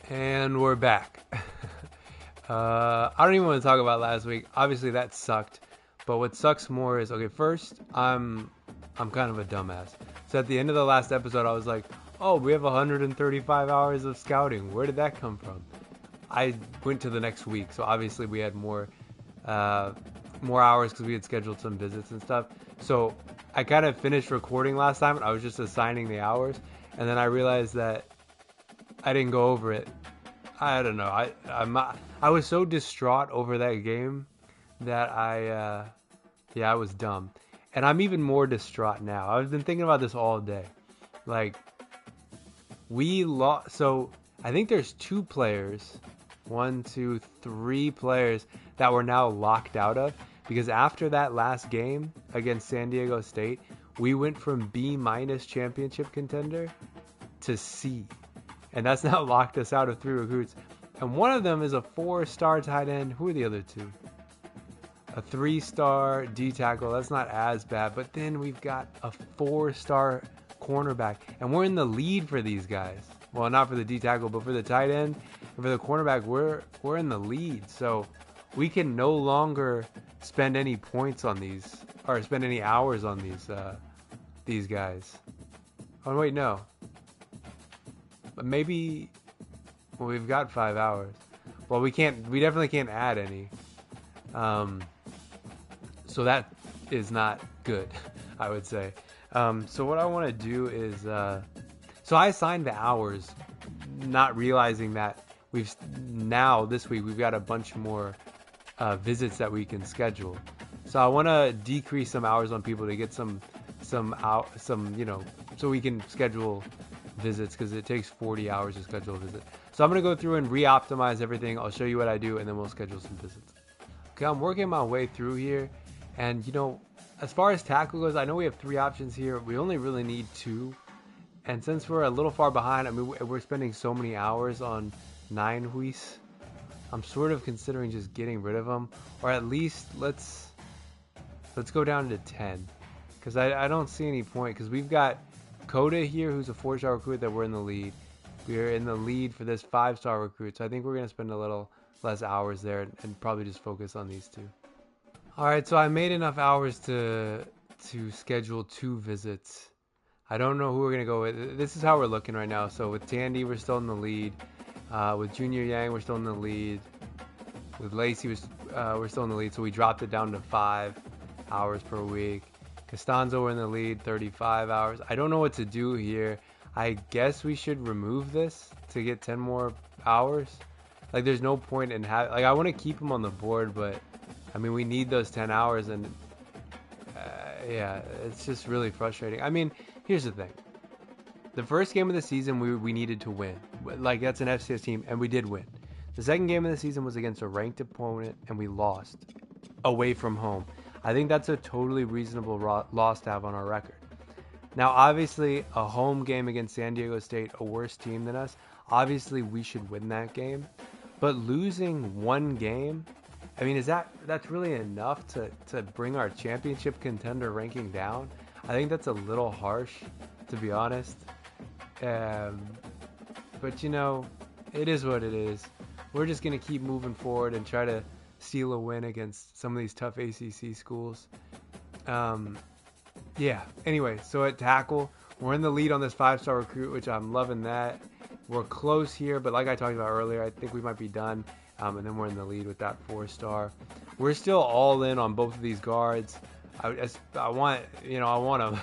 And we're back. I don't even want to talk about last week. Obviously, that sucked. But what sucks more is, okay, first, I'm kind of a dumbass. So at the end of the last episode, I was like, oh, we have 135 hours of scouting. Where did that come from? I went to the next week, so obviously we had uh, more hours because we had scheduled some visits and stuff. So I kind of finished recording last time, and I was just assigning the hours, and then I realized that I didn't go over it. I don't know. I was so distraught over that game that I was dumb, and I'm even more distraught now. I've been thinking about this all day. Like we lost. So I think there's two players, one, two, three players that we're now locked out of because after that last game against San Diego State, we went from B minus championship contender to C, and that's now locked us out of three recruits. And one of them is a 4-star tight end. Who are the other two? A 3-star D tackle. That's not as bad. But then we've got a 4-star cornerback, and we're in the lead for these guys. Well, not for the D tackle, but for the tight end and for the cornerback, we're in the lead. So we can no longer spend any points on these or spend any hours on these guys. Oh wait, no. But maybe. Well, we've got 5 hours. Well, we definitely can't add any. So that is not good, I would say. So what I want to do is, so I assigned the hours, not realizing that this week we've got a bunch more visits that we can schedule. So I want to decrease some hours on people to get some so we can schedule visits because it takes 40 hours to schedule a visit. So I'm going to go through and re-optimize everything. I'll show you what I do, and then we'll schedule some visits. Okay, I'm working my way through here, and as far as tackle goes, I know we have 3 options here. We only really need 2, and since we're a little far behind, I mean, we're spending so many hours on 9 Huis, I'm sort of considering just getting rid of them, or at least let's go down to 10, because I don't see any point, because we've got Coda here, who's a 4-star recruit that we're in the lead. We're in the lead for this 5-star recruit, so I think we're going to spend a little less hours there and probably just focus on these 2. All right, so I made enough hours to schedule 2 visits. I don't know who we're going to go with. This is how we're looking right now. So with Tandy, we're still in the lead. With Junior Yang, we're still in the lead. With Lacey, we're still in the lead, so we dropped it down to 5 hours per week. Costanzo, we're in the lead, 35 hours. I don't know what to do here. I guess we should remove this to get 10 more hours. Like, there's no point in having... Like, I want to keep him on the board, but... I mean, we need those 10 hours, and... yeah, it's just really frustrating. I mean, here's the thing. The first game of the season, we needed to win. Like, that's an FCS team, and we did win. The second game of the season was against a ranked opponent, and we lost. Away from home. I think that's a totally reasonable loss to have on our record. Now, obviously, a home game against San Diego State, a worse team than us, obviously we should win that game. But losing one game, I mean, that's really enough to bring our championship contender ranking down? I think that's a little harsh, to be honest. But, it is what it is. We're just going to keep moving forward and try to steal a win against some of these tough ACC schools. Yeah, anyway, so at tackle, we're in the lead on this 5-star recruit, which I'm loving that. We're close here, but like I talked about earlier, I think we might be done. And then we're in the lead with that 4-star. We're still all in on both of these guards. I want them.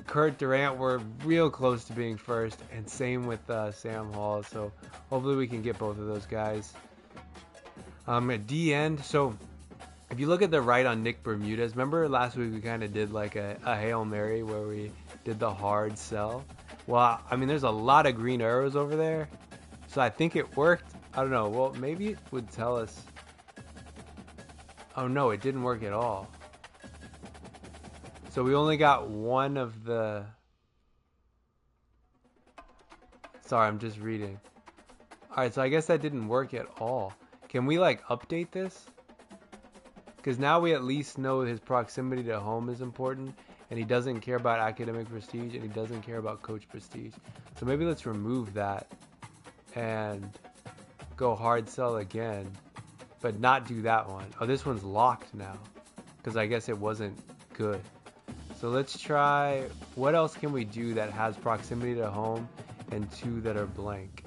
Kurt Durant, we're real close to being first, and same with Sam Hall. So hopefully we can get both of those guys. At D end, so if you look at the right on Nick Bermudez, remember last week we kind of did like a Hail Mary where we did the hard sell? Well, I mean, there's a lot of green arrows over there, so I think it worked. I don't know. Well, maybe it would tell us. Oh, no, it didn't work at all. So we only got one of the... Sorry, I'm just reading. Alright, so I guess that didn't work at all. Can we, update this? Because now we at least know his proximity to home is important, and he doesn't care about academic prestige, and he doesn't care about coach prestige. So maybe let's remove that and go hard sell again, but not do that one. Oh, this one's locked now because I guess it wasn't good. So let's try, what else can we do that has proximity to home and 2 that are blank?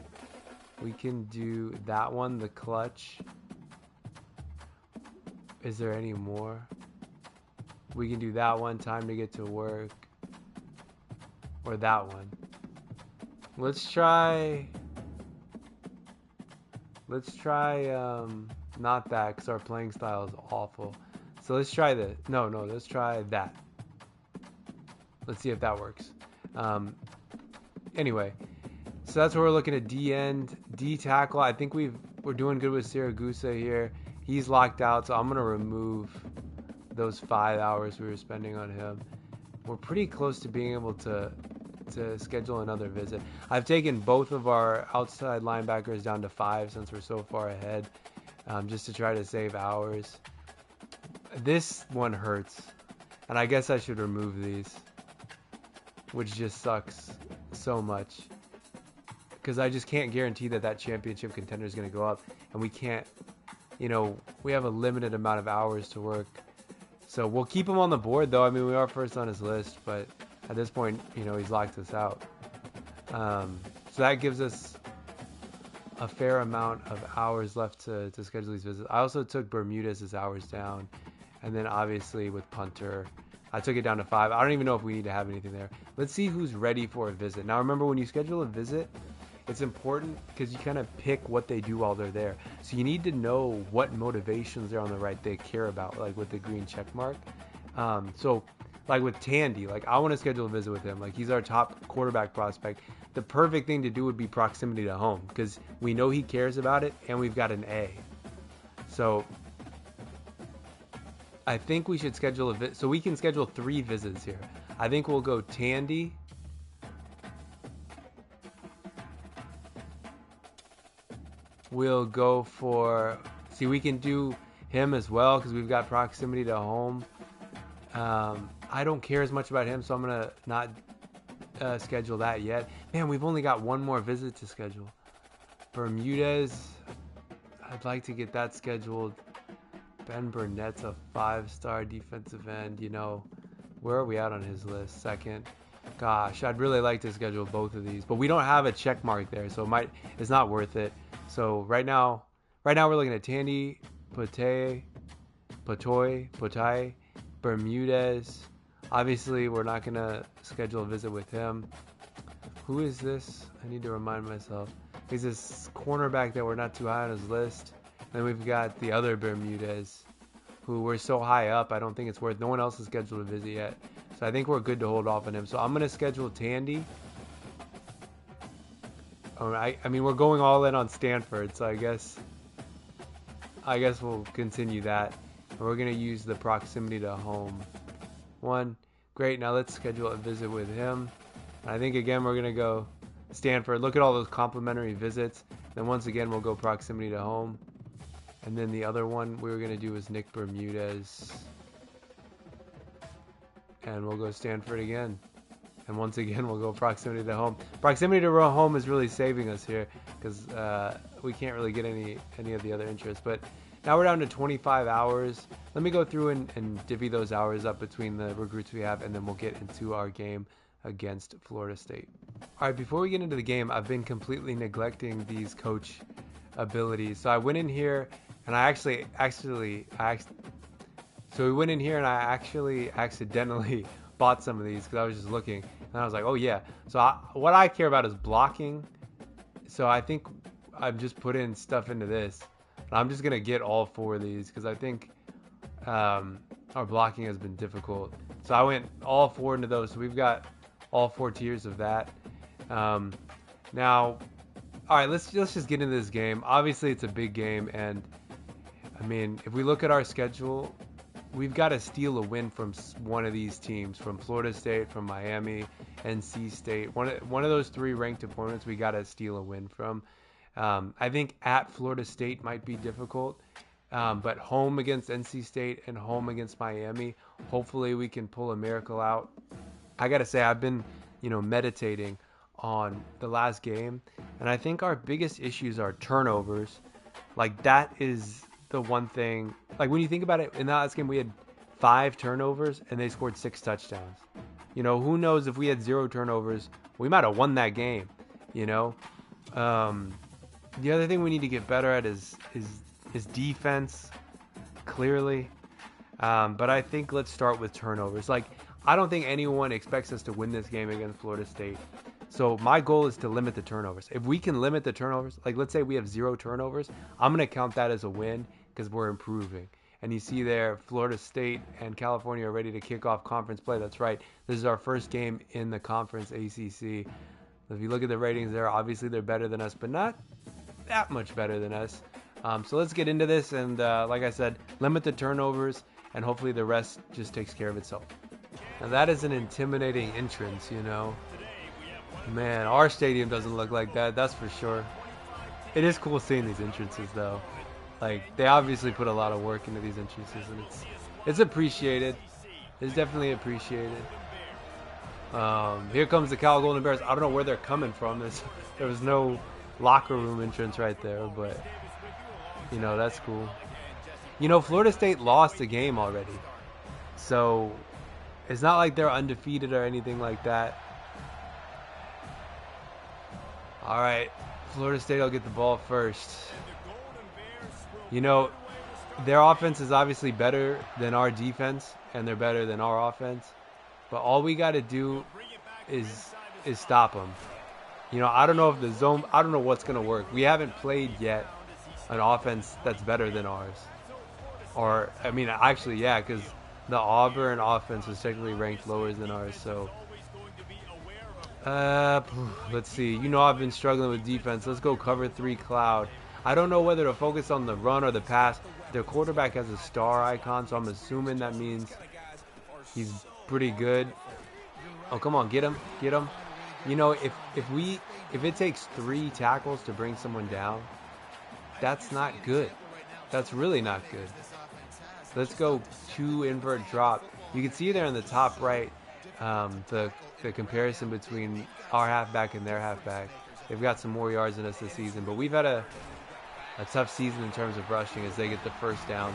We can do that one, the clutch. Is there any more? We can do that one, time to get to work. Or that one. Let's try not that, because our playing style is awful. So let's try this. No, let's try that. Let's see if that works. Anyway, so that's what we're looking at. D end, D tackle. I think we're doing good with Siragusa here. He's locked out, so I'm gonna remove those 5 hours we were spending on him. We're pretty close to being able to schedule another visit. I've taken both of our outside linebackers down to 5 since we're so far ahead, just to try to save hours. This one hurts, and I guess I should remove these, which just sucks so much, because I just can't guarantee that championship contender is going to go up, and we can't, we have a limited amount of hours to work. So we'll keep him on the board, though. I mean, we are first on his list, but at this point, he's locked us out. So that gives us a fair amount of hours left to schedule these visits. I also took Bermudez's hours down, and then obviously with punter, I took it down to 5. I don't even know if we need to have anything there. Let's see who's ready for a visit. Now remember, when you schedule a visit, it's important because you kind of pick what they do while they're there. So you need to know what motivations they're on the right they care about, like with the green check mark. So like with Tandy, like I want to schedule a visit with him. Like he's our top quarterback prospect. The perfect thing to do would be proximity to home because we know he cares about it and we've got an A. So I think we should schedule a visit. So we can schedule 3 visits here. I think we'll go Tandy. We'll go for, see, we can do him as well because we've got proximity to home. I don't care as much about him, so I'm going to not schedule that yet. Man, we've only got 1 more visit to schedule. Bermudez, I'd like to get that scheduled. Ben Burnett's a 5-star defensive end. Where are we at on his list? 2nd. Gosh, I'd really like to schedule both of these, but we don't have a check mark there, so it's not worth it. So right now we're looking at Tandy, Potai, Bermudez. Obviously, we're not going to schedule a visit with him. Who is this? I need to remind myself. He's this cornerback that we're not too high on his list. Then we've got the other Bermudez, who we're so high up, I don't think it's worth. No one else has scheduled a visit yet. So I think we're good to hold off on him. So I'm going to schedule Tandy. I mean, we're going all in on Stanford, so I guess we'll continue that. And we're going to use the proximity to home one. Great, now let's schedule a visit with him. And I think, again, we're going to go Stanford. Look at all those complimentary visits. Then once again, we'll go proximity to home. And then the other one we were going to do was Nick Bermudez. And we'll go Stanford again. And once again, we'll go proximity to home. Proximity to home is really saving us here because we can't really get any of the other interests. But now we're down to 25 hours. Let me go through and divvy those hours up between the recruits we have, and then we'll get into our game against Florida State. All right, before we get into the game, I've been completely neglecting these coach abilities. So I went in here and I actually accidentally bought some of these because I was just looking. And I was like, oh yeah. So what I care about is blocking. So I think I've just put in stuff into this. And I'm just going to get all 4 of these because I think our blocking has been difficult. So I went all 4 into those. So we've got all 4 tiers of that. Now, all right, let's just get into this game. Obviously, it's a big game. And, I mean, if we look at our schedule, we've got to steal a win from one of these teams, from Florida State, from Miami, NC State. One of those 3 ranked opponents we got to steal a win from. I think at Florida State might be difficult, but home against NC State and home against Miami, hopefully we can pull a miracle out. I got to say, I've been, meditating on the last game, and I think our biggest issues are turnovers. Like that is the one thing. Like when you think about it, in the last game we had 5 turnovers and they scored 6 touchdowns. You know, who knows if we had 0 turnovers, we might have won that game. You know, the other thing we need to get better at is defense, clearly. But I think let's start with turnovers. Like I don't think anyone expects us to win this game against Florida State. So my goal is to limit the turnovers. If we can limit the turnovers, like let's say we have 0 turnovers, I'm going to count that as a win because we're improving. And you see there, Florida State and California are ready to kick off conference play. That's right. This is our first game in the conference ACC. If you look at the ratings there, obviously they're better than us, but not that much better than us. So let's get into this. And like I said, limit the turnovers, and hopefully the rest just takes care of itself. Now that is an intimidating entrance, you know. Man, our stadium doesn't look like that, that's for sure. It is cool seeing these entrances, though. Like, they obviously put a lot of work into these entrances, and it's appreciated. It's definitely appreciated. Here comes the Cal Golden Bears. I don't know where they're coming from. There was no locker room entrance right there, but, you know, that's cool. You know, Florida State lost the game already. So, it's not like they're undefeated or anything like that. All right, Florida State will get the ball first. You know, their offense is obviously better than our defense, and they're better than our offense. But all we got to do is stop them. You know, I don't know if the zone, I don't know what's going to work. We haven't played yet an offense that's better than ours. Or, I mean, actually, yeah, because the Auburn offense was technically ranked lower than ours, so... let's see. You know I've been struggling with defense. Let's go cover 3 cloud. I don't know whether to focus on the run or the pass. Their quarterback has a star icon, so I'm assuming that means he's pretty good. Oh, come on, get him, get him. You know, if it takes 3 tackles to bring someone down, that's not good. That's really not good. Let's go 2 invert drop. You can see there in the top right the comparison between our halfback and their halfback. They've got some more yards than us this season, but we've had a tough season in terms of rushing as they get the first down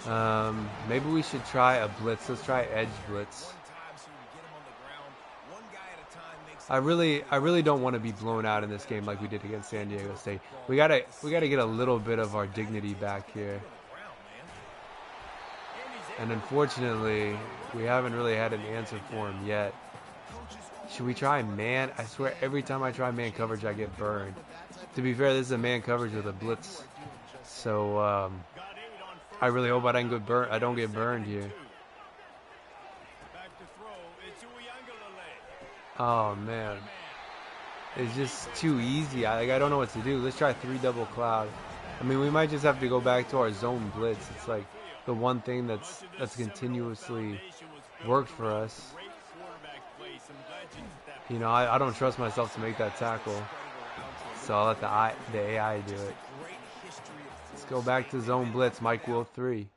there. Maybe we should try a blitz. Let's try edge blitz. I really don't want to be blown out in this game like we did against San Diego State. We gotta get a little bit of our dignity back here. And unfortunately, we haven't really had an answer for him yet. Should we try man? I swear every time I try man coverage, I get burned. To be fair, this is a man coverage with a blitz. So I really hope I don't get burned here. Oh man, it's just too easy. I don't know what to do. Let's try 3 double cloud. I mean, we might just have to go back to our zone blitz. It's like the one thing that's continuously worked for us. You know, I don't trust myself to make that tackle, so I'll let the AI do it. Let's go back to zone blitz, Mike Will 3.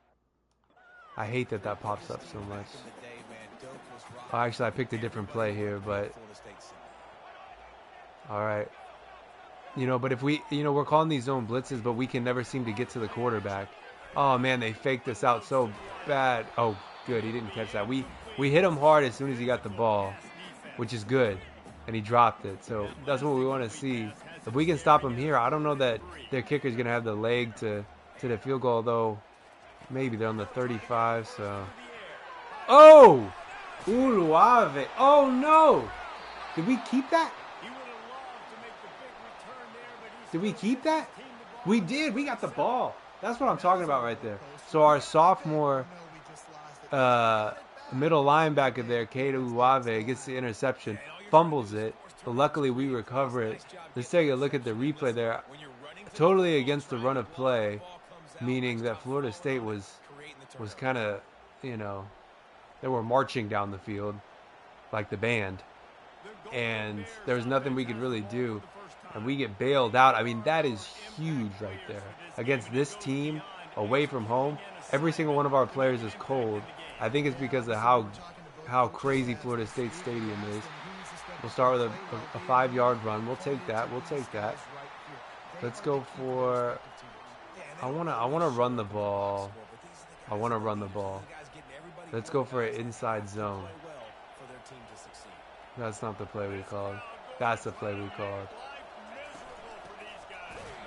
I hate that pops up so much. Oh, actually, I picked a different play here, but all right. You know, but if we're calling these zone blitzes, but we can never seem to get to the quarterback. Oh man, they faked us out so bad. Oh, good, he didn't catch that. We hit him hard as soon as he got the ball, which is good, and he dropped it. So that's what we want to see. If we can stop him here, I don't know that their kicker's gonna have the leg to the field goal, though. Maybe they're on the 35. So, oh, Uluave. Oh no, did we keep that? Did we keep that? We did. We got the ball. That's what I'm talking about right there. So our sophomore middle linebacker there, Kato Uave, gets the interception, fumbles it, but luckily we recover it. Let's take a look at the replay there. Totally against the run of play, meaning that Florida State was kind of, you know, they were marching down the field like the band, and there was nothing we could really do. And we get bailed out. I mean, that is huge right there. Against this team, away from home, every single one of our players is cold. I think it's because of how crazy Florida State Stadium is. We'll start with a 5-yard run. We'll take that. We'll take that. Let's go for. I wanna run the ball. I wanna run the ball. Let's go for an inside zone. That's not the play we called. That's the play we called.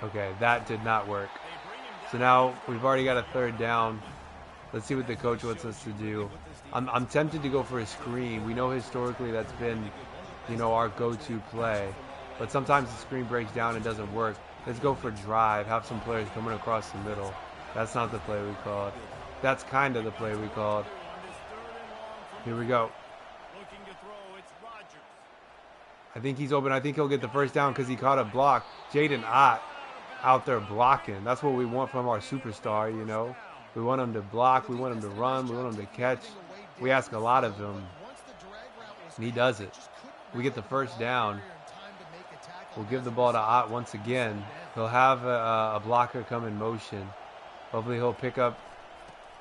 Okay, that did not work. So now we've already got a 3rd down. Let's see what the coach wants us to do. I'm tempted to go for a screen. We know historically that's been, our go-to play. But sometimes the screen breaks down and doesn't work. Let's go for drive. Have some players coming across the middle. That's not the play we called. That's kind of the play we called. Here we go. I think he's open. I think he'll get the 1st down because he caught a block. Jaden Ott out there blocking. That's what we want from our superstar, We want him to block. We want him to run. We want him to catch. We ask a lot of him. And he does it. We get the 1st down. We'll give the ball to Ott once again. He'll have a blocker come in motion. Hopefully he'll pick up.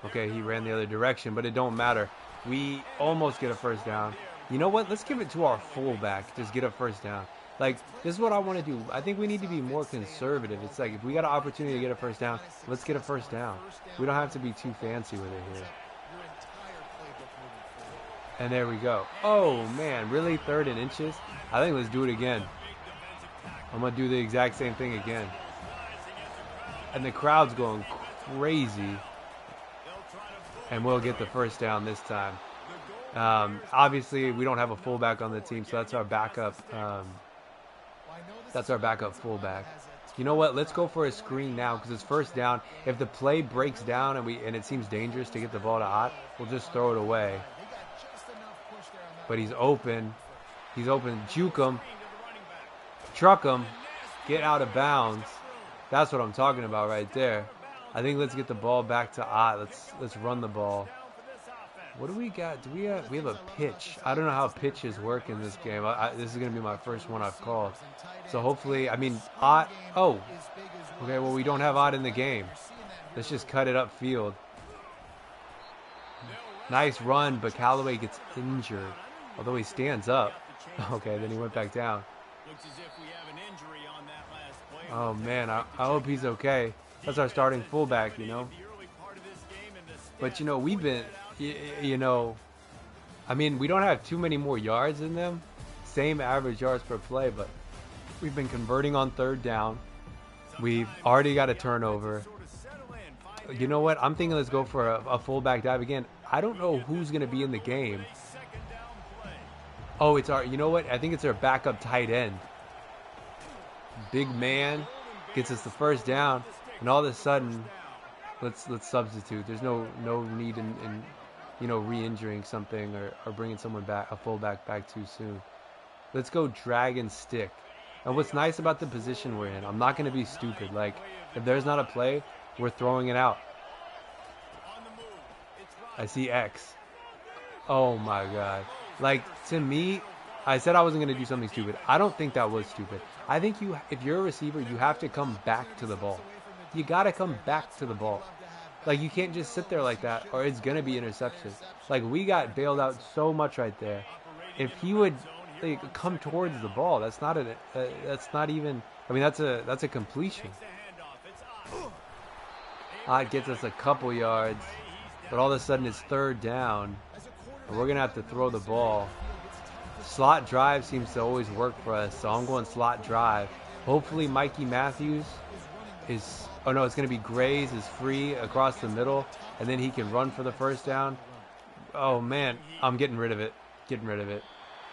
Okay, he ran the other direction, but it don't matter. We almost get a 1st down. You know what? Let's give it to our fullback. Just get a 1st down. Like, this is what I want to do. I think we need to be more conservative. It's like, if we got an opportunity to get a 1st down, let's get a 1st down. We don't have to be too fancy with it here. And there we go. Oh, man. Really? 3rd and inches? I think let's do it again. I'm going to do the exact same thing again. And the crowd's going crazy. And we'll get the 1st down this time. Obviously, we don't have a fullback on the team, so that's our backup. That's our backup fullback. You know what? Let's go for a screen now because it's 1st down. If the play breaks down and it seems dangerous to get the ball to Ott, we'll just throw it away. But he's open. He's open. Juke him. Truck him. Get out of bounds. That's what I'm talking about right there. I think let's get the ball back to Ott. Let's run the ball. What do we got? We have a pitch. I don't know how pitches work in this game. This is going to be my first one I've called. So hopefully, Ott. Oh, okay. Well, we don't have Ott in the game. Let's just cut it upfield. Nice run, but Callaway gets injured. Although he stands up. Okay, then he went back down. Oh man, I hope he's okay. That's our starting fullback, But we've been. We don't have too many more yards in them. Same average yards per play, but we've been converting on 3rd down. We've already got a turnover. You know what? I'm thinking let's go for a fullback dive again. I don't know who's going to be in the game. Oh, it's our, I think it's our backup tight end. Big man gets us the 1st down, and all of a sudden, let's substitute. There's no need in re-injuring something or bringing someone back, a fullback back too soon. Let's go drag and stick. And what's nice about the position we're in, I'm not going to be stupid. Like, if there's not a play, we're throwing it out. I see X. Oh my God. Like, to me, I said I wasn't going to do something stupid. I don't think that was stupid. I think if you're a receiver, you have to come back to the ball. You got to come back to the ball. Like, you can't just sit there like that or it's going to be interception. Like, we got bailed out so much right there. If he would come towards the ball, that's not even, that's a completion. It gets us a couple yards, but all of a sudden it's 3rd down. And we're going to have to throw the ball. Slot drive seems to always work for us, so I'm going slot drive. Hopefully Mikey Matthews is... Oh, no, it's going to be Grays is free across the middle, and then he can run for the 1st down. Oh, man, I'm getting rid of it.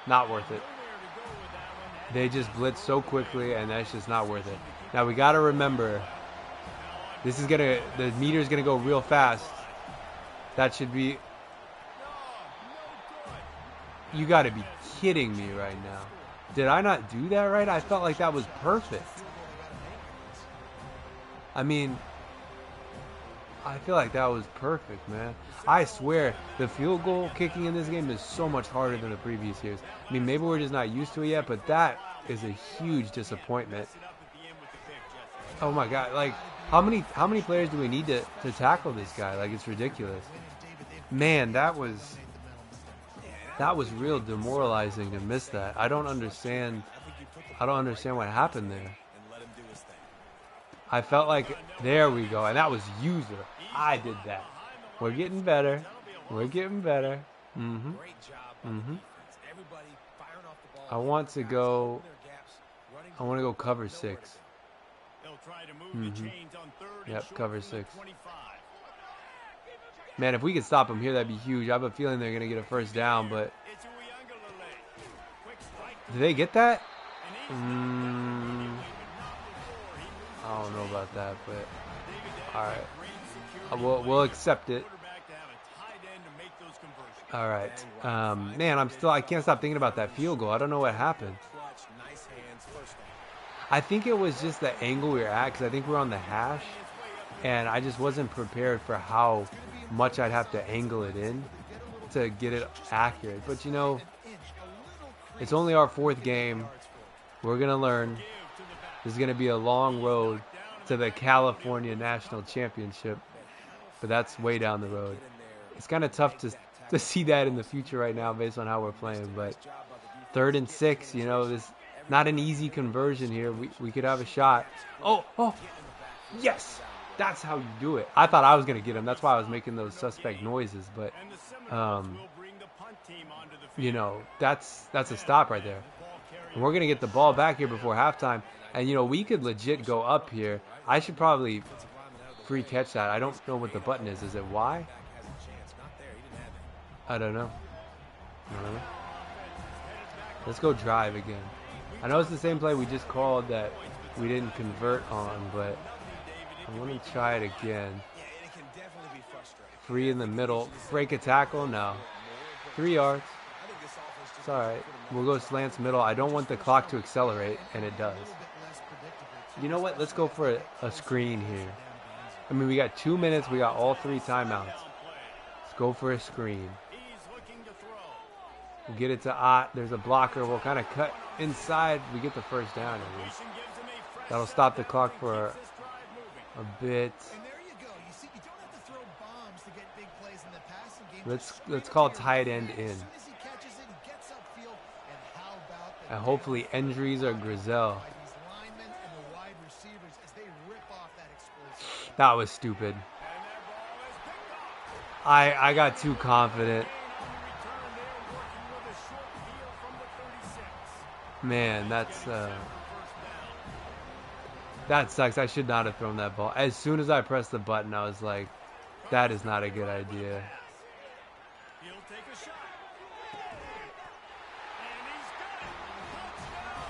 Not worth it. They just blitz so quickly, and that's just not worth it. Now, we got to remember, the meter's going to go real fast. That should be... You got to be kidding me right now. Did I not do that right? I felt like that was perfect. I feel like that was perfect, man. I swear, the field goal kicking in this game is so much harder than the previous years. Maybe we're just not used to it yet, but that is a huge disappointment. Oh my God, like, how many players do we need to tackle this guy? Like, it's ridiculous. Man, that was That was real demoralizing to miss that. I don't understand. I don't understand what happened there. I felt like, there we go. And that was user. I did that. We're getting better. We're getting better. Mm-hmm. Mm-hmm. I want to go cover 6. Mm-hmm. Yep, cover 6. Man, if we could stop them here, that'd be huge. I have a feeling they're going to get a first down, but... Did they get that? I don't know about that, but... Alright. We'll accept it. Alright. Man, I can't stop thinking about that field goal. I don't know what happened. I think it was just the angle we were at, because I think we were on the hash, and I just wasn't prepared for how much I'd have to angle it in to get it accurate. But you know, it's only our 4th game. We're going to learn. This is going to be a long road to the California National Championship, but that's way down the road. It's kind of tough to see that in the future right now based on how we're playing, but 3rd and 6, you know, this not an easy conversion here. We could have a shot. Oh, yes! That's how you do it. I thought I was going to get him. That's why I was making those suspect noises, but, you know, that's a stop right there. And we're going to get the ball back here before halftime, and, you know, we could legit go up here. I should probably free catch that. I don't know what the button is. Is it Y? I don't know. Let's go drive again. I know it's the same play we just called that we didn't convert on, but I'm going to try it again. Free in the middle. Break a tackle? No. 3 yards. It's alright. We'll go slants middle. I don't want the clock to accelerate, and it does. You know what? Let's go for a screen here. I mean, we got 2 minutes. We got all 3 timeouts. Let's go for a screen. We'll get it to Ott. There's a blocker. We'll kind of cut inside. We get the first down at least. That'll stop the clock for a bit. Let's call tight end in. And hopefully injuries are Grizel. That was stupid. I got too confident. Man, that sucks. I should not have thrown that ball. As soon as I pressed the button, I was like, that is not a good idea.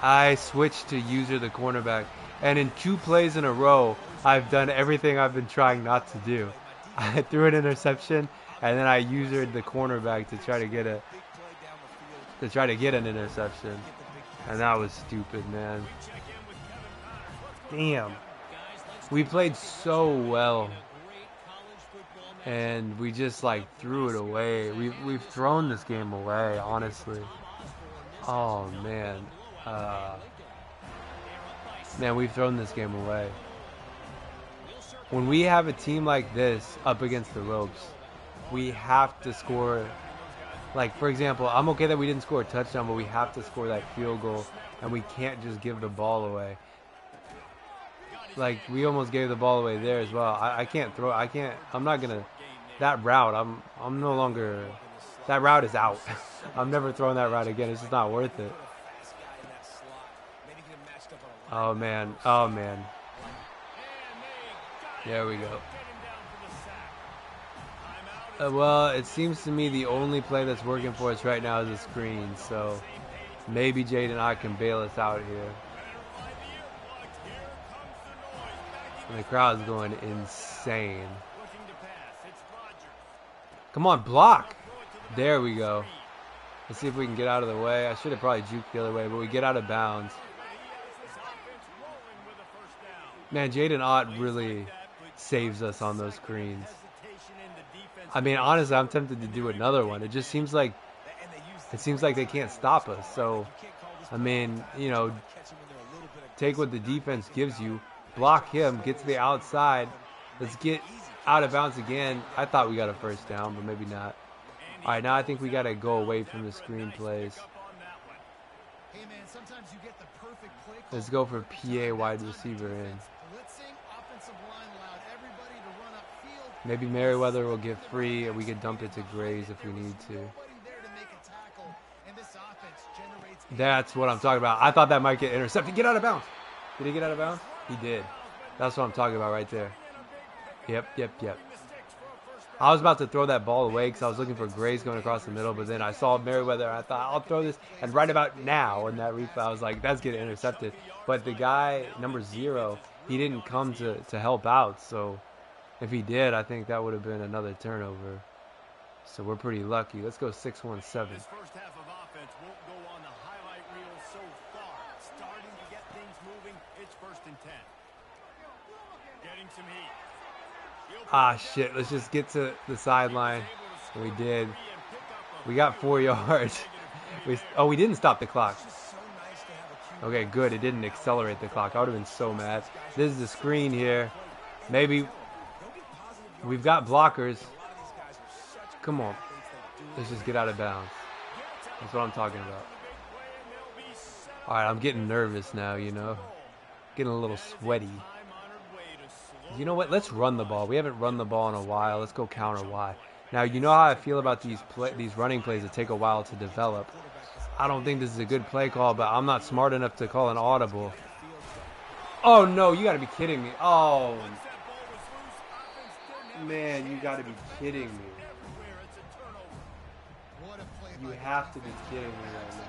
I switched to user the cornerback, and in 2 plays in a row, I've done everything I've been trying not to do. I threw an interception, and then I usered the cornerback to try to get an interception. And that was stupid, man. Damn. We played so well. And we just, like, threw it away. We've thrown this game away, honestly. Oh, man. Man, we've thrown this game away. When we have a team like this up against the ropes, we have to score. Like, for example, I'm okay that we didn't score a touchdown, but we have to score that field goal, and we can't just give the ball away. Like, we almost gave the ball away there as well. I can't throw. I'm not gonna. That route. I'm no longer. That route is out. I'm never throwing that route again. It's just not worth it. Oh man. Oh man. There we go. Well, it seems to me the only play that's working for us right now is a screen, so maybe Jaden and I can bail us out here. And the crowd's going insane. Come on, block! There we go. Let's see if we can get out of the way. I should have probably juked the other way, but we get out of bounds. Man, Jaden Ott really saves us on those screens. I mean, honestly, I'm tempted to do another one. It just seems like they can't stop us. So, I mean, you know, take what the defense gives you, block him, get to the outside. Let's get out of bounds again. I thought we got a first down, but maybe not. All right, now I think we got to go away from the screen plays. Let's go for PA wide receiver in. Maybe Merriweather will get free, and we could dump it to Grays if we need to. That's what I'm talking about. I thought that might get intercepted. Get out of bounds. Did he get out of bounds? He did. That's what I'm talking about right there. Yep. I was about to throw that ball away because I was looking for Grays going across the middle, but then I saw Merriweather, and I thought, I'll throw this. And right about now, in that replay, I was like, that's getting intercepted. But the guy, number 0, he didn't come to help out. So if he did, I think that would have been another turnover. So we're pretty lucky. Let's go 6-1-7. This first half of offense won't go on the highlight reel so far. Starting to get things moving. It's 1st and 10. Getting some heat. Ah, shit. Let's just get to the sideline. We did. We got 4 yards. We didn't stop the clock. Okay, good. It didn't accelerate the clock. I would have been so mad. This is the screen here. Maybe we've got blockers. Come on. Let's just get out of bounds. That's what I'm talking about. All right, I'm getting nervous now, you know. Getting a little sweaty. You know what? Let's run the ball. We haven't run the ball in a while. Let's go counter Y. Now, you know how I feel about these running plays that take a while to develop. I don't think this is a good play call, but I'm not smart enough to call an audible. Oh, no. You got to be kidding me. Oh, man. You got to be kidding me. You have to be kidding me right now.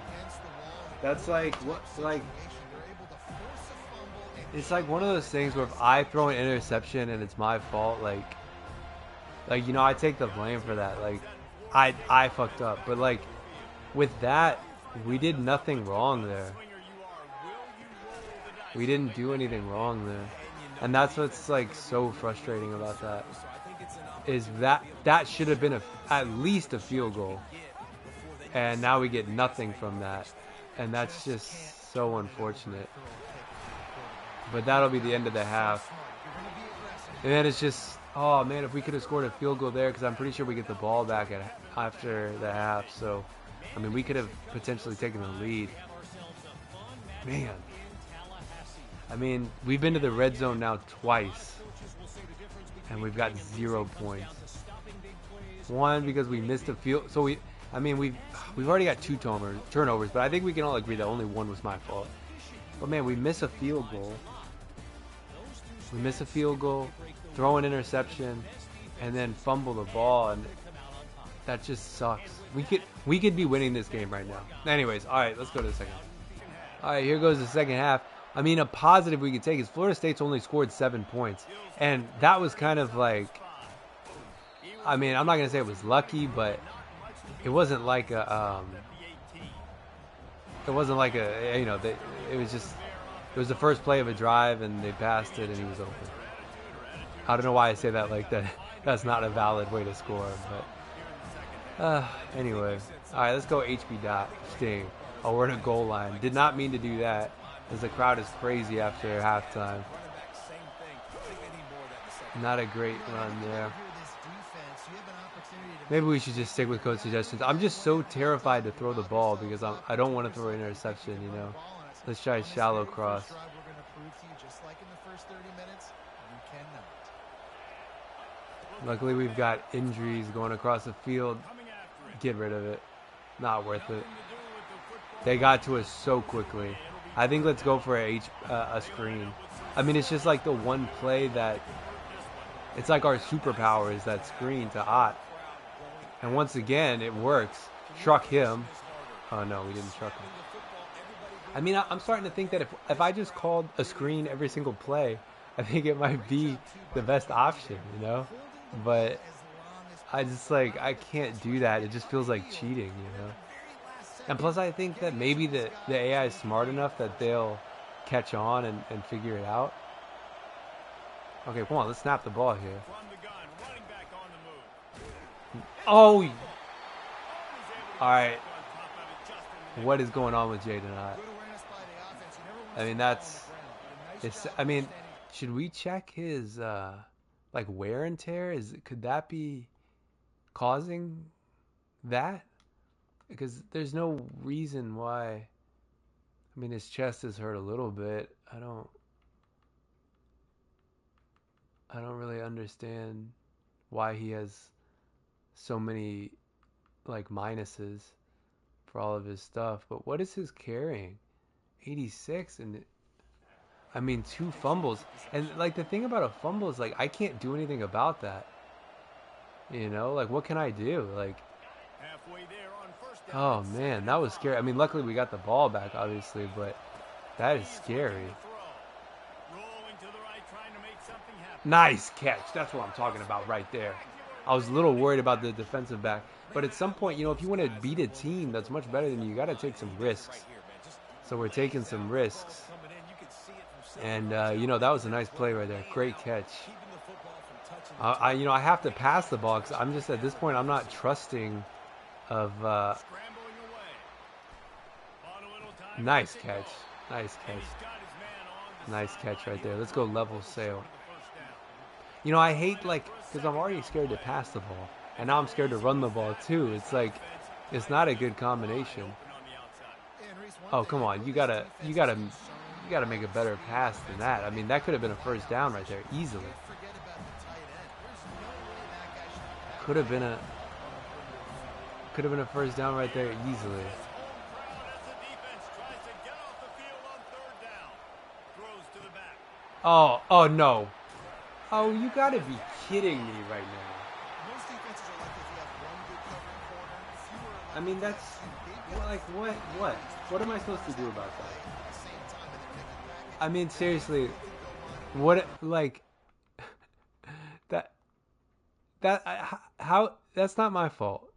That's like, what, like, it's like one of those things where if I throw an interception and it's my fault, like, you know, I take the blame for that. Like, I fucked up. But, like, with that, we did nothing wrong there. We didn't do anything wrong there. And that's what's, like, so frustrating about that. Is that should have been at least a field goal. And now we get nothing from that. And that's just so unfortunate. But that'll be the end of the half. And then it's just, oh man, if we could have scored a field goal there, because I'm pretty sure we get the ball back after the half. So, I mean, we could have potentially taken the lead. Man. I mean, we've been to the red zone now twice. And we've got 0 points. One, because we missed a field. So we've already got 2 turnovers, but I think we can all agree that only 1 was my fault. But man, we miss a field goal. Throw an interception, and then fumble the ball, and that just sucks. We could be winning this game right now. Anyways, all right, let's go to the second half. All right, here goes the second half. I mean, a positive we could take is Florida State's only scored 7 points, and that was kind of like, I mean, I'm not gonna say it was lucky, but it wasn't like a, you know, it was the first play of a drive, and they passed it, and he was open. I don't know why I say that like that. That's not a valid way to score, but anyway. All right, let's go HB dot Sting. Oh, we're in a goal line. Did not mean to do that, as the crowd is crazy after halftime. Not a great run there. Maybe we should just stick with coach suggestions. I'm just so terrified to throw the ball because I don't want to throw an interception, you know. Let's try a shallow cross. Luckily, we've got injuries going across the field. Get rid of it. Not worth it. They got to us so quickly. I think let's go for a screen. I mean, it's just like the one play that... It's like our superpower is that screen to Ott. And once again, it works. Truck him. Oh, no, we didn't truck him. I mean, I'm starting to think that if I just called a screen every single play, I think it might be the best option, you know? But I just, like, I can't do that. It just feels like cheating, you know? And plus, I think that maybe the AI is smart enough that they'll catch on and figure it out. Okay, come on, let's snap the ball here. Oh! Alright. What is going on with Jaden Ott? I mean, I mean, should we check his, like, wear and tear? Could that be causing that, because there's no reason why. I mean, his chest is hurt a little bit. I don't really understand why he has so many like minuses for all of his stuff. But what is his carrying? 86, and I mean 2 fumbles. And like the thing about a fumble is like I can't do anything about that. Like what can I do? Like, oh man, that was scary. I mean, luckily we got the ball back, obviously, but that is scary. Nice catch. That's what I'm talking about right there. I was a little worried about the defensive back. But at some point, if you want to beat a team that's much better than you, got to take some risks. So we're taking some risks. And, that was a nice play right there. Great catch. I have to pass the ball because I'm just, at this point, I'm not trusting of... nice catch. Nice catch. Nice catch right there. Let's go level sail. I hate, because I'm already scared to pass the ball. And now I'm scared to run the ball, too. It's like, it's not a good combination. Oh, come on. You gotta make a better pass than that. I mean, that could have been a first down right there, easily. Could have been a first down right there, easily. Oh, no. Oh, you gotta be kidding me right now. I mean, that's like what? What am I supposed to do about that? I mean, seriously, what how that's not my fault.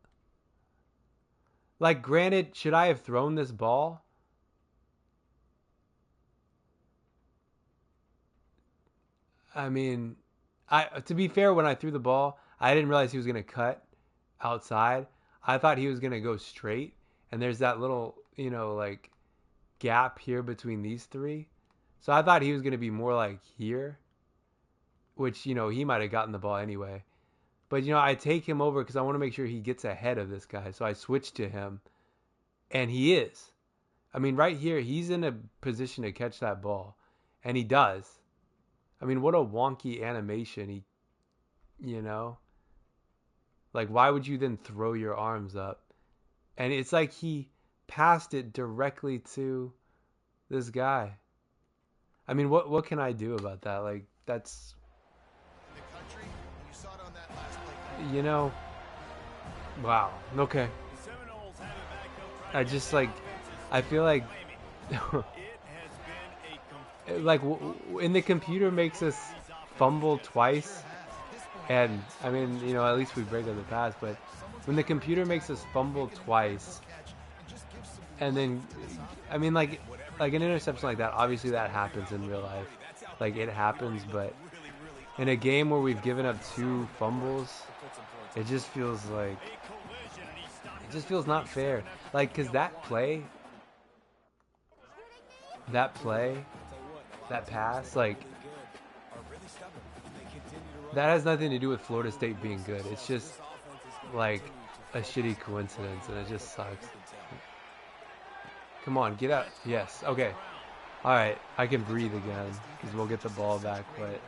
Like, granted, should I have thrown this ball? I mean, to be fair, when I threw the ball, I didn't realize he was gonna cut outside. I thought he was gonna go straight, and there's that little, gap here between these three. So I thought he was gonna be more like here, which, he might have gotten the ball anyway. But, I take him over because I want to make sure he gets ahead of this guy. So I switch to him, and he is. I mean, right here, he's in a position to catch that ball, and he does. I mean, what a wonky animation. Like, why would you then throw your arms up? And it's like he passed it directly to this guy. I mean, what can I do about that? Like, that's... Wow. Okay. I just, I feel like... and the computer makes us fumble twice. And, I mean, at least we break up the pass, but when the computer makes us fumble twice, and then, I mean, like an interception like that, obviously that happens in real life. Like, it happens, but in a game where we've given up 2 fumbles, it just feels not fair. Like, because that pass, that has nothing to do with Florida State being good. It's just like a shitty coincidence, and it just sucks. Come on, get out. Yes, okay. All right, I can breathe again because we'll get the ball back. But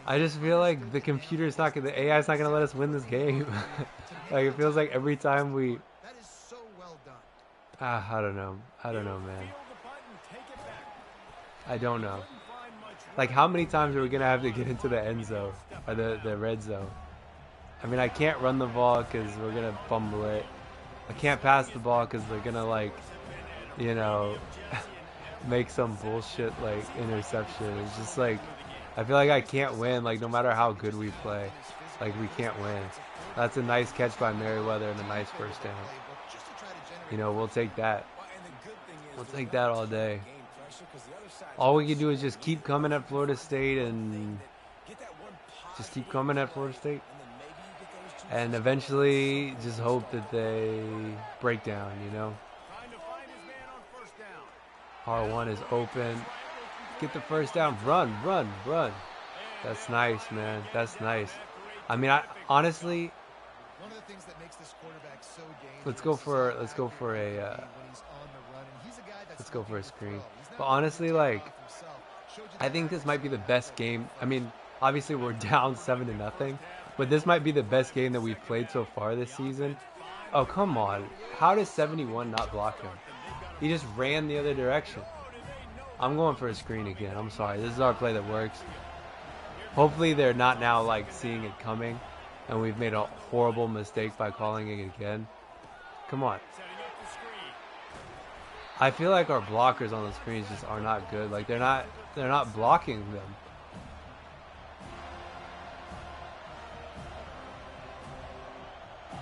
I just feel like the AI is not gonna let us win this game. Like, it feels like every time we. I don't know, man. I don't know. Like, how many times are we going to have to get into the end zone, or the red zone? I mean, I can't run the ball because we're going to fumble it. I can't pass the ball because they're going to, make some bullshit, interception. It's just, I feel like I can't win, no matter how good we play. We can't win. That's a nice catch by Merriweather and a nice first down. We'll take that. We'll take that all day. All we can do is just keep coming at Florida State and and eventually just hope that they break down, R1 is open. Get the first down. Run. That's nice, man. That's nice. I mean, honestly, Let's go for a screen. But honestly, like, I think this might be the best game. I mean, obviously we're down 7-0, but this might be the best game that we've played so far this season. Oh, come on. How does 71 not block him? He just ran the other direction. I'm going for a screen again. I'm sorry. This is our play that works. Hopefully they're not now like seeing it coming and we've made a horrible mistake by calling it again. Come on. I feel like our blockers on the screens just are not good. Like they're not blocking them.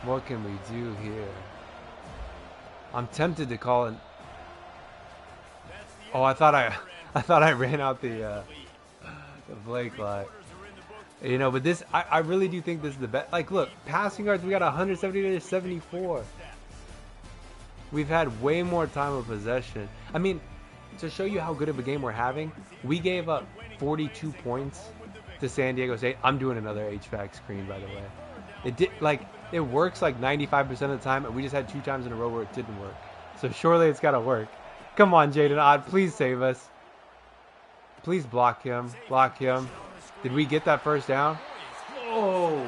What can we do here? I'm tempted to call it. Oh, I thought I ran out the Blake line. You know, but this, I really do think this is the best. Like, look, passing yards, we got 170 to 74. We've had way more time of possession. I mean, to show you how good of a game we're having, we gave up 42 points to San Diego State. I'm doing another HVAC screen, by the way. It did, like, it works like 95% of the time, and we just had 2 times in a row where it didn't work. So surely it's got to work. Come on, Jaden Odd, please save us. Please block him. Block him. Did we get that first down? Oh.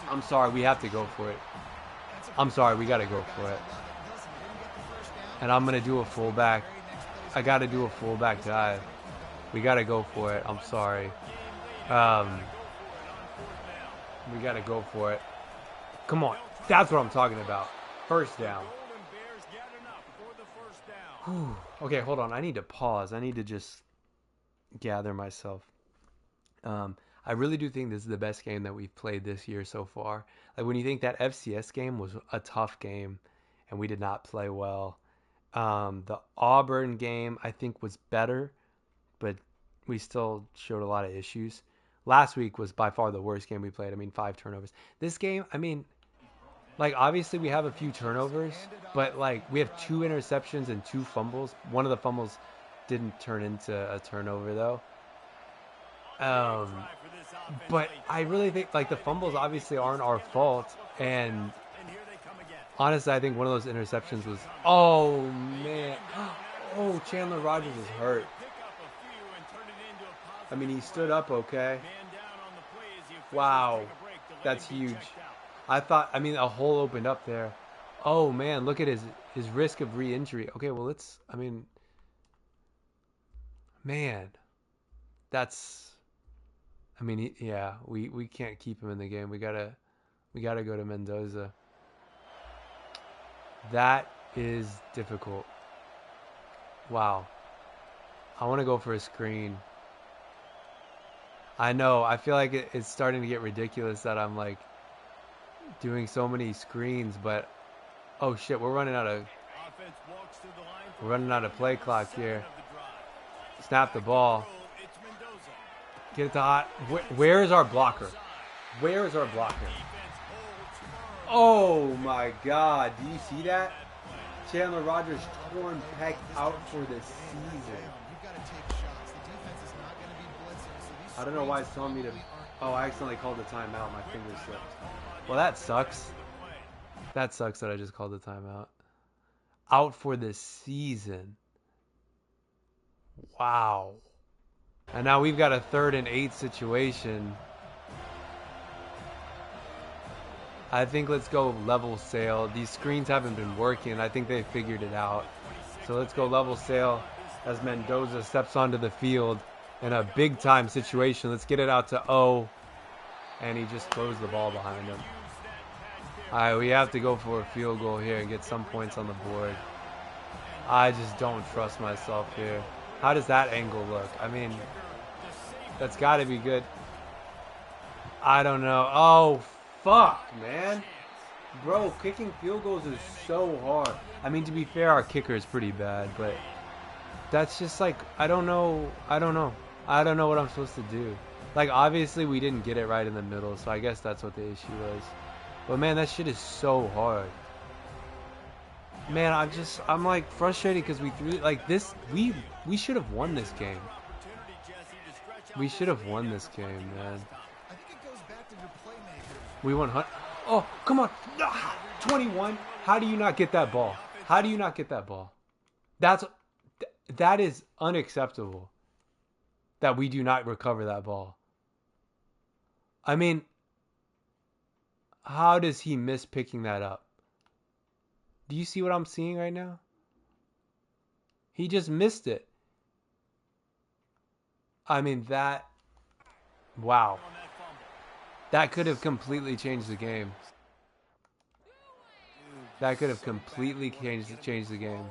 I'm sorry, we have to go for it. I'm sorry, we got to go for it. And I'm going to do a fullback. I got to do a fullback dive. We got to go for it. I'm sorry. We got to go for it. Come on. That's what I'm talking about. First down. Whew. Okay, hold on. I need to pause. I need to just gather myself. I really do think this is the best game that we've played this year so far. Like when you think that FCS game was a tough game and we did not play well. The Auburn game I think was better, but we still showed a lot of issues. Last week was by far the worst game we played. I mean, 5 turnovers. This game, I mean, like obviously we have a few turnovers, but like we have 2 interceptions and 2 fumbles. One of the fumbles didn't turn into a turnover though. But I really think like the fumbles obviously aren't our fault, and honestly I think one of those interceptions was, oh man, oh, Chandler Rogers is hurt. I mean, he stood up okay. Wow, that's huge. I thought, I mean, a hole opened up there. Oh man, look at his risk of re-injury. Okay, well let's, I mean, man, that's, I mean, yeah, we can't keep him in the game. We gotta go to Mendoza. That is difficult. Wow. I want to go for a screen. I know. I feel like it's starting to get ridiculous that I'm like doing so many screens, but oh shit, we're running out of play clock here. Snap the ball. Get it to hot. Where is our blocker? Where is our blocker? Oh my God. Do you see that? Chandler Rogers torn pec out for the season. I don't know why it's telling me to... Oh, I accidentally called the timeout. My finger slipped. Well, that sucks. That sucks that I just called the timeout. Out for the season. Wow. And now we've got a 3rd and 8 situation. I think let's go level sail. These screens haven't been working. I think they figured it out. So let's go level sail as Mendoza steps onto the field in a big time situation. Let's get it out to O. And he just throws the ball behind him. All right, we have to go for a field goal here and get some points on the board. I just don't trust myself here. How does that angle look? I mean, that's got to be good. I don't know. Oh, fuck, man. Bro, kicking field goals is so hard. I mean, to be fair, our kicker is pretty bad, but that's just like, I don't know what I'm supposed to do. Like, obviously, we didn't get it right in the middle, so I guess that's what the issue was. But, man, that shit is so hard. Man, I'm like frustrated because we threw like this. We should have won this game. We should have won this game, man. We won. Oh, come on. 21. How do you not get that ball? How do you not get that ball? That's that is unacceptable that we do not recover that ball. I mean, how does he miss picking that up? Do you see what I'm seeing right now? He just missed it. I mean, wow. That could have completely changed the game. That could have completely changed the game.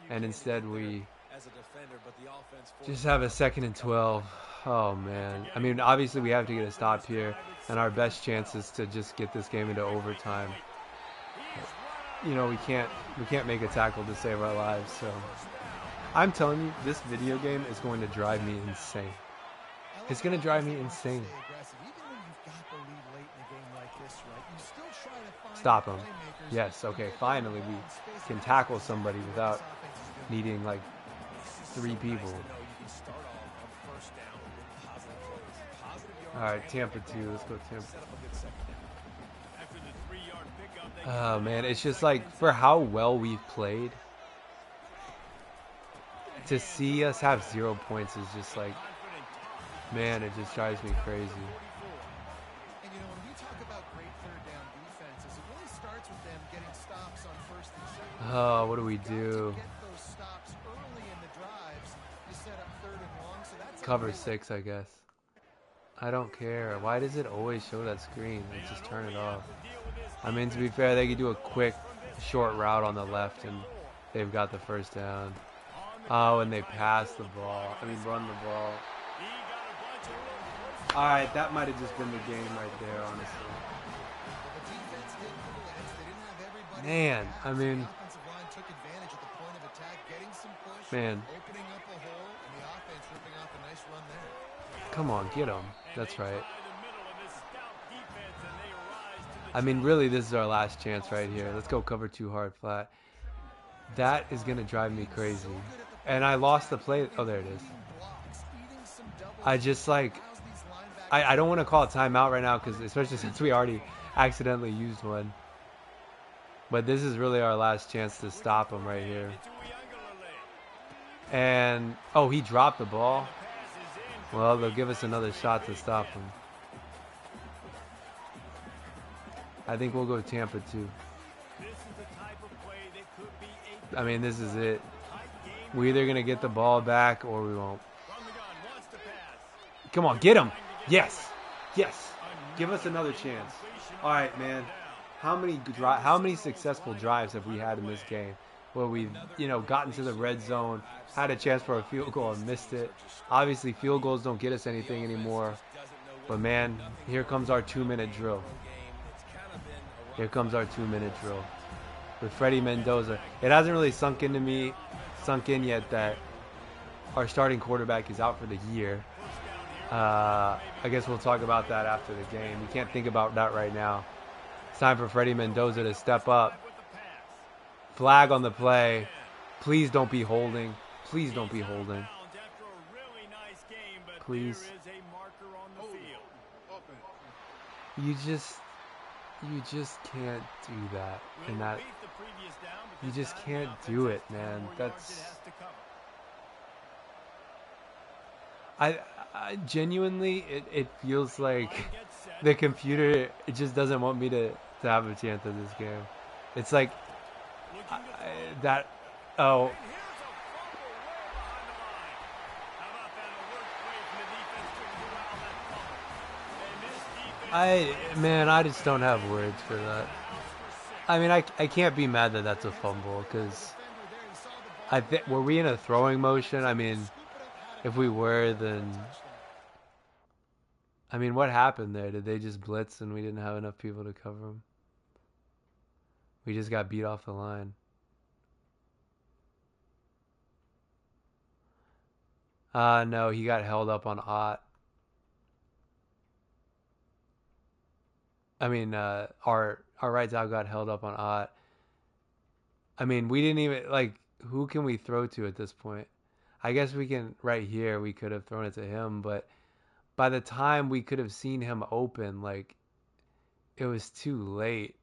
And instead we just have a 2nd and 12. Oh man. I mean, obviously we have to get a stop here, and our best chance is to just get this game into overtime. But, you know, we can't make a tackle to save our lives. So I'm telling you, this video game is going to drive me insane. It's going to drive me insane. Stop him. Yes, okay, finally we can tackle somebody without needing like 3 people. Alright, Tampa 2. Let's go Tampa. Oh man, it's just like, for how well we've played, to see us have 0 points is just like, man, it just drives me crazy. And you know, when we talk about great third down defenses, it really starts with them getting stops on 1st and 2nd. Oh, what do we do? Get those stops early in the drives to set up 3rd and long. So that's Cover 6, I guess. I don't care. Why does it always show that screen? Let's just turn it off. I mean, to be fair, they could do a quick, short route on the left, and they've got the 1st down. Oh, and they pass the ball. I mean, run the ball. Alright, that might have just been the game right there, honestly. Man, I mean, man. Come on, get him. That's right. I mean, really, this is our last chance right here. Let's go cover 2 hard flat. That is going to drive me crazy. And I lost the play. Oh, there it is. I just like, I don't want to call a timeout right now, because especially since we already accidentally used one. But this is really our last chance to stop him right here. And, oh, he dropped the ball. Well, they'll give us another shot to stop him. I think we'll go Tampa 2. I mean, this is it. We're either going to get the ball back or we won't. Come on, get him. Yes. Yes. Give us another chance. All right, man. How many successful drives have we had in this game where we've, you know, gotten to the red zone, had a chance for a field goal and missed it? Obviously, field goals don't get us anything anymore. But, man, here comes our 2-minute drill. Here comes our 2-minute drill with Freddie Mendoza. It hasn't really sunk in yet that our starting quarterback is out for the year. I guess we'll talk about that after the game. We can't think about that right now. It's time for Freddie Mendoza to step up. Flag on the play. Please don't be holding. Please don't be holding. Please. You just can't do that. And that, you just can't do it, man. That's, I genuinely, it feels like the computer, it just doesn't want me to have a chance at this game. It's like oh. I just don't have words for that. I mean, I can't be mad that that's a fumble, because were we in a throwing motion? I mean, if we were, then, I mean, what happened there? Did they just blitz and we didn't have enough people to cover them? We just got beat off the line. No, he got held up on Ott. I mean, our right tackle got held up on Ott. I mean, we didn't even, like, who can we throw to at this point? I guess we can, right here, we could have thrown it to him, but by the time we could have seen him open, like, it was too late.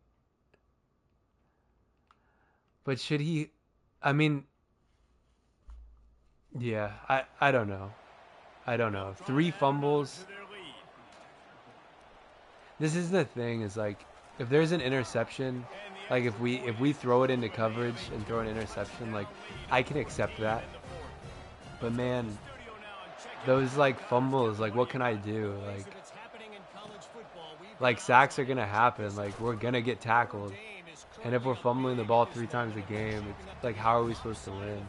But should he? I mean, yeah, I don't know. I don't know. 3 fumbles. This is the thing, is like, if there's an interception, like if we throw it into coverage and throw an interception, like, I can accept that. But man, those like fumbles, like, what can I do? Like sacks are gonna happen. Like, we're gonna get tackled. And if we're fumbling the ball 3 times a game, it's like, how are we supposed to win?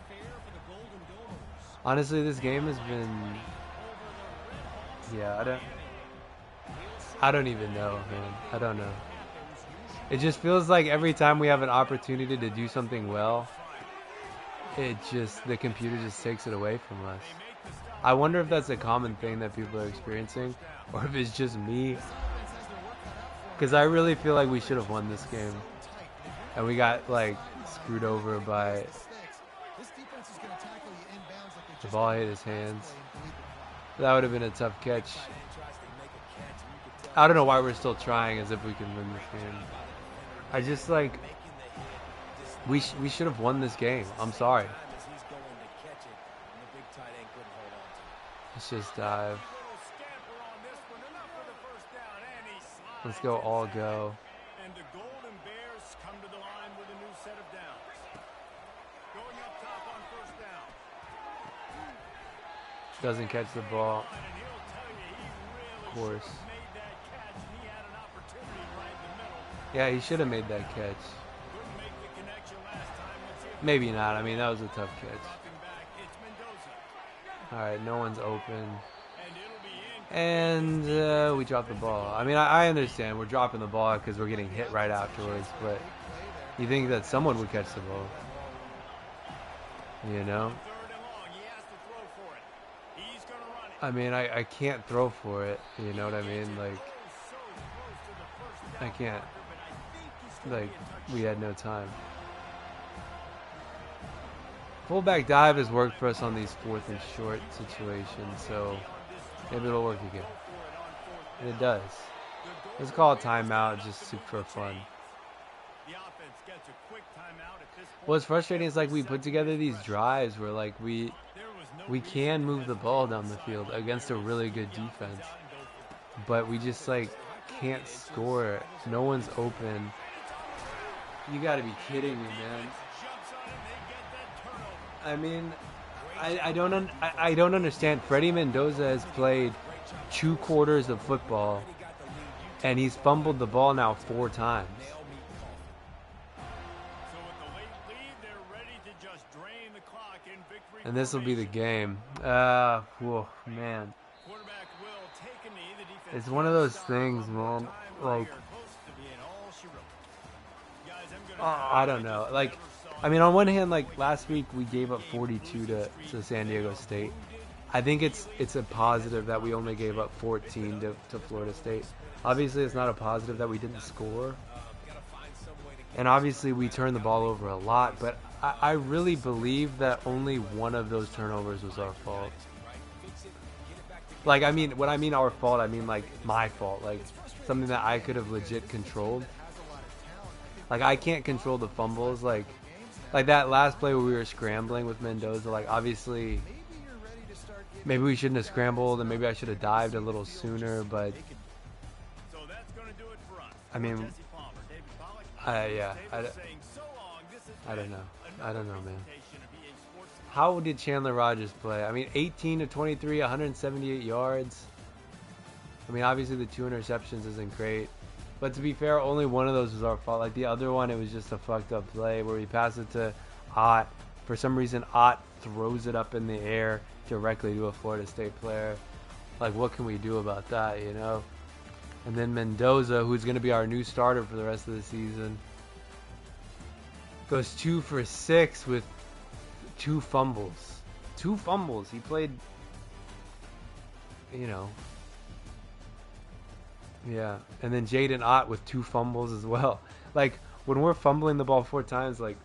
Honestly, this game has been, yeah, I don't even know, man. I don't know. It just feels like every time we have an opportunity to do something well, the computer just takes it away from us. I wonder if that's a common thing that people are experiencing, or if it's just me. Because I really feel like we should have won this game. And we got, like, screwed over by... The ball hit his hands. That would have been a tough catch. I don't know why we're still trying as if we can win this game. I just, like... We should have won this game. I'm sorry. Let's just dive. Let's go all go. And the Golden Bears come to the line with a new set of downs. Going up top on first down. Doesn't catch the ball. And he'll tell you he Of course. made that catch. He had an opportunity right in the middle. Yeah, he should have made that catch. Couldn't make the connection last time. Let's see if Maybe not. I mean, that was a tough catch. dropping back. It's Mendoza. Alright, no one's open. And it'll be in. And we dropped the ball. I mean, I understand we're dropping the ball because we're getting hit right afterwards, but you think that someone would catch the ball. You know? Third and long. He has to throw for it. He's going to run it. I mean, I can't throw for it. You know what I mean? Like, So close to the first down I can't. marker, but I think he's still Like, be a touch we had no time. Fullback dive has worked for us on these 4th and short situations, so maybe it'll work again. And it does. Let's call a timeout just for fun. The offense gets a quick timeout at this point. What's frustrating is like we put together these drives where like we can move the ball down the field against a really good defense, but we just like can't score. No one's open. You got to be kidding me, man. I mean, I don't understand. Freddie Mendoza has played 2 quarters of football, and he's fumbled the ball now 4 times. So with the late lead, they're ready to just drain the clock in victory. And this will be the game. Whoa, man. Quarterback will take a knee. The defense It's one of those things, man. Like, close to being all she wrote. Guys, I'm gonna I don't know. Like, I mean, on one hand, like last week we gave up 42 to San Diego State. I think it's a positive that we only gave up 14 to Florida State. Obviously, it's not a positive that we didn't score. And obviously, we turned the ball over a lot. But I really believe that only one of those turnovers was our fault. Like, I mean, when I mean our fault, I mean like my fault. Like something that I could have legit controlled. Like, I can't control the fumbles. Like that last play where we were scrambling with Mendoza. Like, obviously, maybe we shouldn't have scrambled, and maybe I should have dived a little sooner. But So that's going to do it for us. I mean, Jesse Palmer, David Pollack, yeah, David saying so long. This has I don't been know. another I don't know, man. presentation of EA Sports. How did Chandler Rogers play? I mean, 18 to 23, 178 yards. I mean, obviously the 2 interceptions isn't great. But to be fair, only one of those was our fault. Like the other one, it was just a fucked up play where we pass it to Ott. For some reason, Ott throws it up in the air directly to a Florida State player. Like, what can we do about that, you know? And then Mendoza, who's going to be our new starter for the rest of the season, goes 2 for 6 with 2 fumbles. 2 fumbles. He played, you know. Yeah. And then Jaden Ott with 2 fumbles as well. Like, when we're fumbling the ball 4 times, like,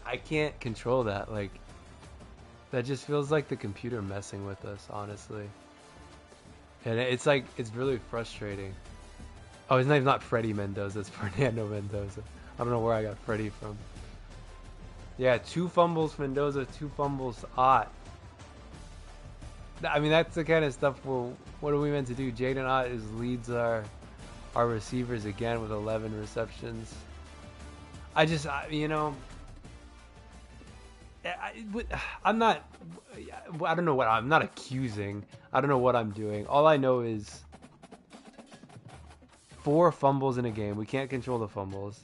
I can't control that. Like, that just feels like the computer messing with us, honestly. And it's like, it's really frustrating. Oh, his name's not Freddie Mendoza. It's Fernando Mendoza. I don't know where I got Freddie from. Yeah, 2 fumbles Mendoza, 2 fumbles Ott. I mean, that's the kind of stuff. Well, what are we meant to do? Jaden Ott leads our receivers again with 11 receptions. You know, I'm not. I don't know what I'm not accusing. I don't know what I'm doing. All I know is 4 fumbles in a game. We can't control the fumbles.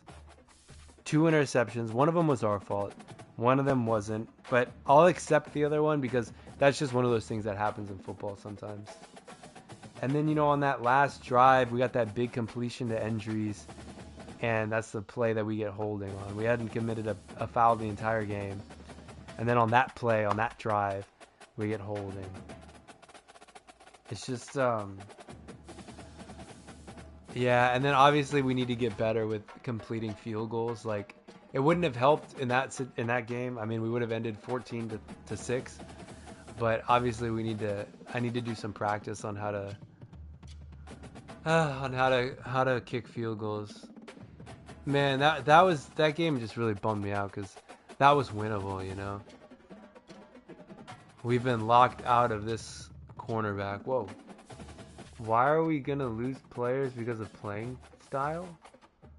2 interceptions. One of them was our fault. One of them wasn't. But I'll accept the other one because that's just one of those things that happens in football sometimes. And then, you know, on that last drive, we got that big completion to Endries. And that's the play that we get holding on. We hadn't committed a foul the entire game. And then on that play, on that drive, we get holding. It's just, yeah, and then obviously we need to get better with completing field goals. Like, it wouldn't have helped in that game. I mean, we would have ended 14-6. But obviously I need to do some practice on how to kick field goals. Man, that game just really bummed me out because that was winnable, you know. We've been locked out of this cornerback. Whoa. Why are we going to lose players because of playing style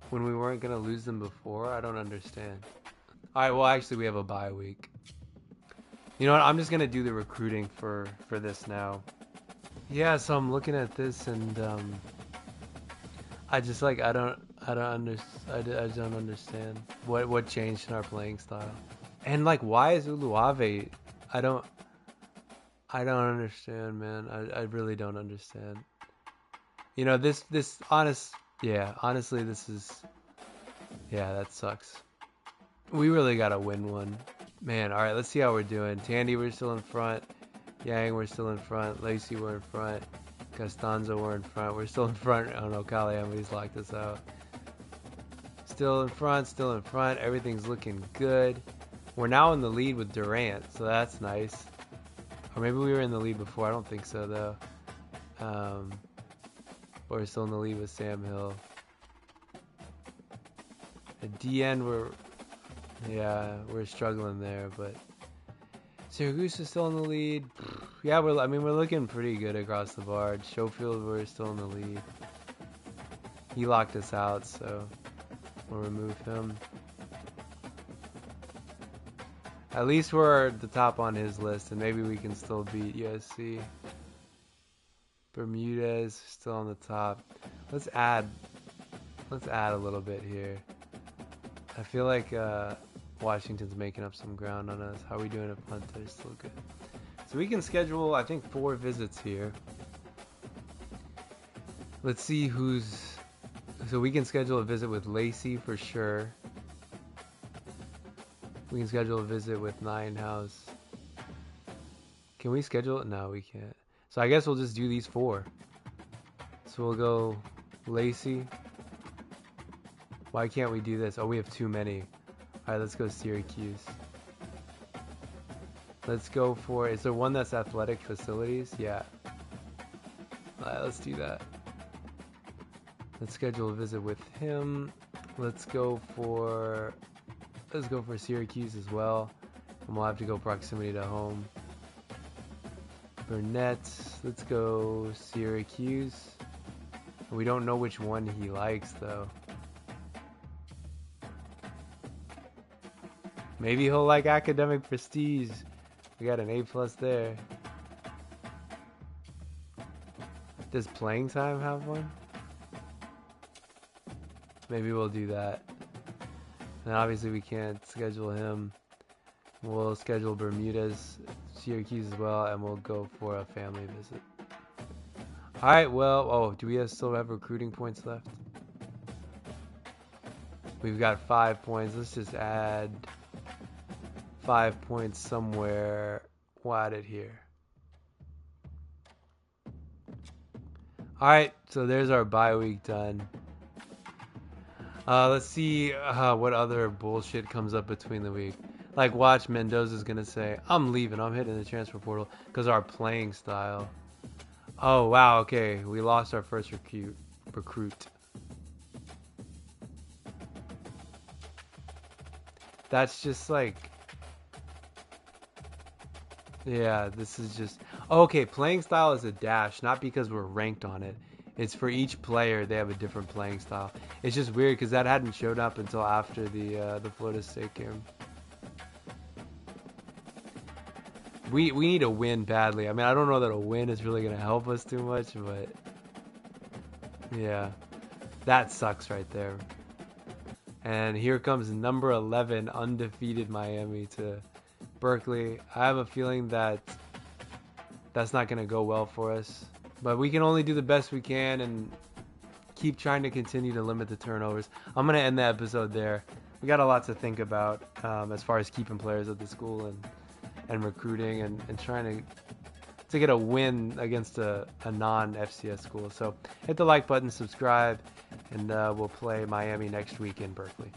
when we weren't going to lose them before? I don't understand. All right, well, actually, we have a bye week. You know what? I'm just going to do the recruiting for this now. Yeah, so I'm looking at this and I just like I don't understand what changed in our playing style. And like why is Uluave? I don't understand, man. I really don't understand. You know, honestly, that sucks. We really got to win one. Man, all right, let's see how we're doing. Tandy, we're still in front. Yang, we're still in front. Lacey, we're in front. Costanzo, we're in front. We're still in front. I don't know, Callahan's locked us out. Still in front. Everything's looking good. We're now in the lead with Durant, so that's nice. Or maybe we were in the lead before. I don't think so, though. But we're still in the lead with Sam Hill. At DN, we're struggling there, but Syracuse is still in the lead. Yeah, we're looking pretty good across the board. Schofield, we're still in the lead. He locked us out, so we'll remove him. At least we're at the top on his list, and maybe we can still beat USC. Bermudez still on the top. Let's add a little bit here. I feel like Washington's making up some ground on us. How are we doing at punter? Still good. So we can schedule, I think, 4 visits here. Let's see so we can schedule a visit with Lacey for sure. We can schedule a visit with Ninehouse. Can we schedule it? No, we can't. So I guess we'll just do these 4. So we'll go Lacey. Why can't we do this? Oh, we have too many. All right, let's go Syracuse. Let's go for, is there one that's athletic facilities? Yeah. All right, let's do that. Let's schedule a visit with him. Let's go for Syracuse as well. And we'll have to go proximity to home. Burnett, let's go Syracuse. We don't know which one he likes though. Maybe he'll like academic prestige. We got an A+ there. Does playing time have one? Maybe we'll do that. And obviously we can't schedule him. We'll schedule Bermudez, Syracuse as well, and we'll go for a family visit. Alright, well, do we still have recruiting points left? We've got 5 points. Let's just add 5 points somewhere. We'll add it here. Alright, so there's our bye week done. Let's see what other bullshit comes up between the week. Like, watch, Mendoza's going to say, I'm leaving, I'm hitting the transfer portal because our playing style. Oh, wow, okay. We lost our first recruit. That's just like, yeah, this is just, oh, okay, playing style is a dash, not because we're ranked on it. It's for each player, they have a different playing style. It's just weird because that hadn't showed up until after the Florida State game. We need a win badly. I mean, I don't know that a win is really going to help us too much, but yeah, that sucks right there. And here comes number 11, undefeated Miami to Berkeley. I have a feeling that that's not going to go well for us. But we can only do the best we can and keep trying to continue to limit the turnovers. I'm going to end the episode there. We got a lot to think about as far as keeping players at the school and recruiting and trying to get a win against a non-FCS school. So hit the like button, subscribe, and we'll play Miami next week in Berkeley.